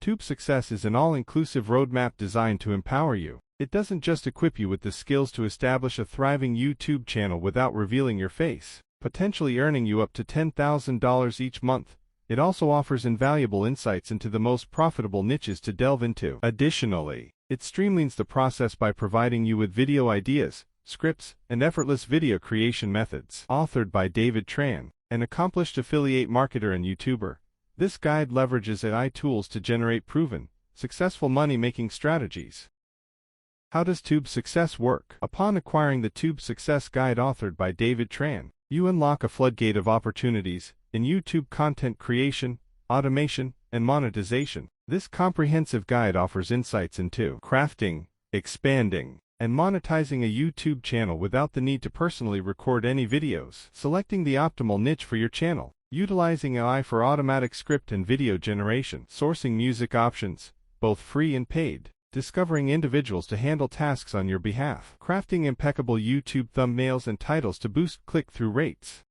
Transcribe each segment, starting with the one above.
Tube Success is an all-inclusive roadmap designed to empower you. It doesn't just equip you with the skills to establish a thriving YouTube channel without revealing your face, potentially earning you up to $10,000 each month. It also offers invaluable insights into the most profitable niches to delve into. Additionally, it streamlines the process by providing you with video ideas, scripts, and effortless video creation methods. Authored by David Tran, an accomplished affiliate marketer and YouTuber, this guide leverages AI tools to generate proven, successful money-making strategies. How does Tube Success work? Upon acquiring the Tube Success Guide authored by David Tran, you unlock a floodgate of opportunities in YouTube content creation, automation, and monetization. This comprehensive guide offers insights into crafting, expanding, and monetizing a YouTube channel without the need to personally record any videos, selecting the optimal niche for your channel, utilizing AI for automatic script and video generation, sourcing music options, both free and paid, discovering individuals to handle tasks on your behalf, crafting impeccable YouTube thumbnails and titles to boost click-through rates.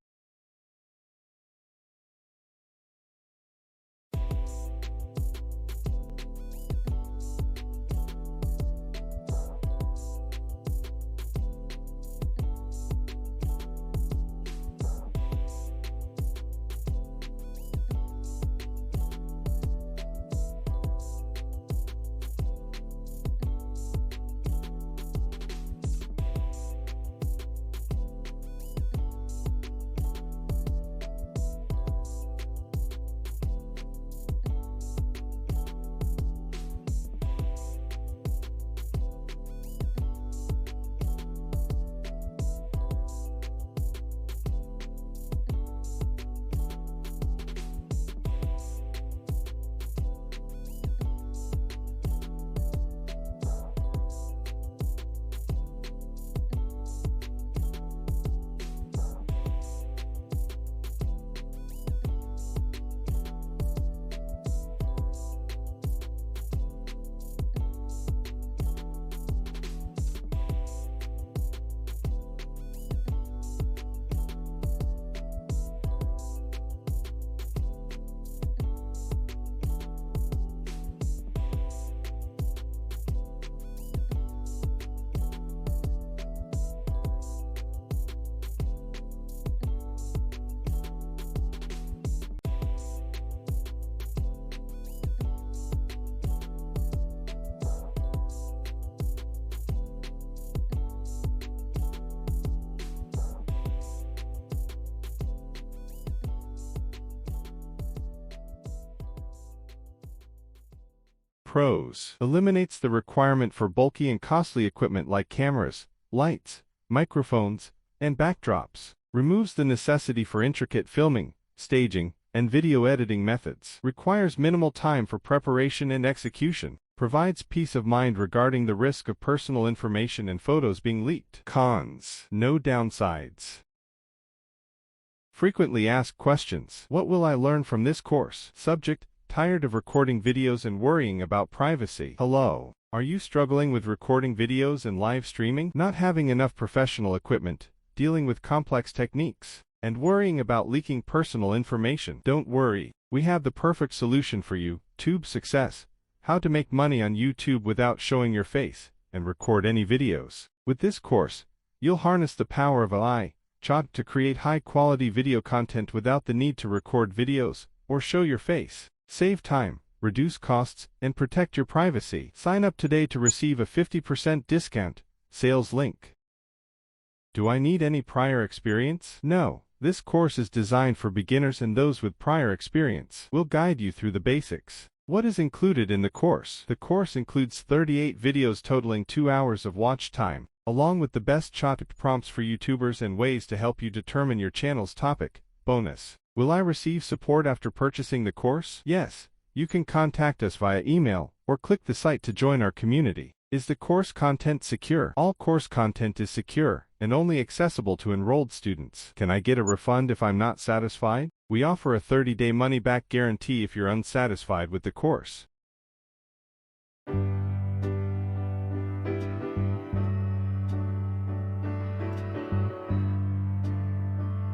Pros: eliminates the requirement for bulky and costly equipment like cameras, lights, microphones, and backdrops. Removes the necessity for intricate filming, staging, and video editing methods. Requires minimal time for preparation and execution. Provides peace of mind regarding the risk of personal information and photos being leaked. Cons: no downsides. Frequently asked questions. What will I learn from this course? Subject: tired of recording videos and worrying about privacy? Hello. Are you struggling with recording videos and live streaming? Not having enough professional equipment, dealing with complex techniques, and worrying about leaking personal information? Don't worry. We have the perfect solution for you. Tube Success: how to make money on YouTube without showing your face, and record any videos. With this course, you'll harness the power of AI, chat to create high-quality video content without the need to record videos or show your face. Save time, reduce costs, and protect your privacy. Sign up today to receive a 50% discount. Sales link. Do I need any prior experience? No. This course is designed for beginners and those with prior experience. We'll guide you through the basics. What is included in the course? The course includes 38 videos totaling 2 hours of watch time, along with the best chat prompts for YouTubers and ways to help you determine your channel's topic. Bonus: will I receive support after purchasing the course? Yes. You can contact us via email or click the site to join our community. Is the course content secure? All course content is secure and only accessible to enrolled students. Can I get a refund if I'm not satisfied? We offer a 30-day money-back guarantee if you're unsatisfied with the course.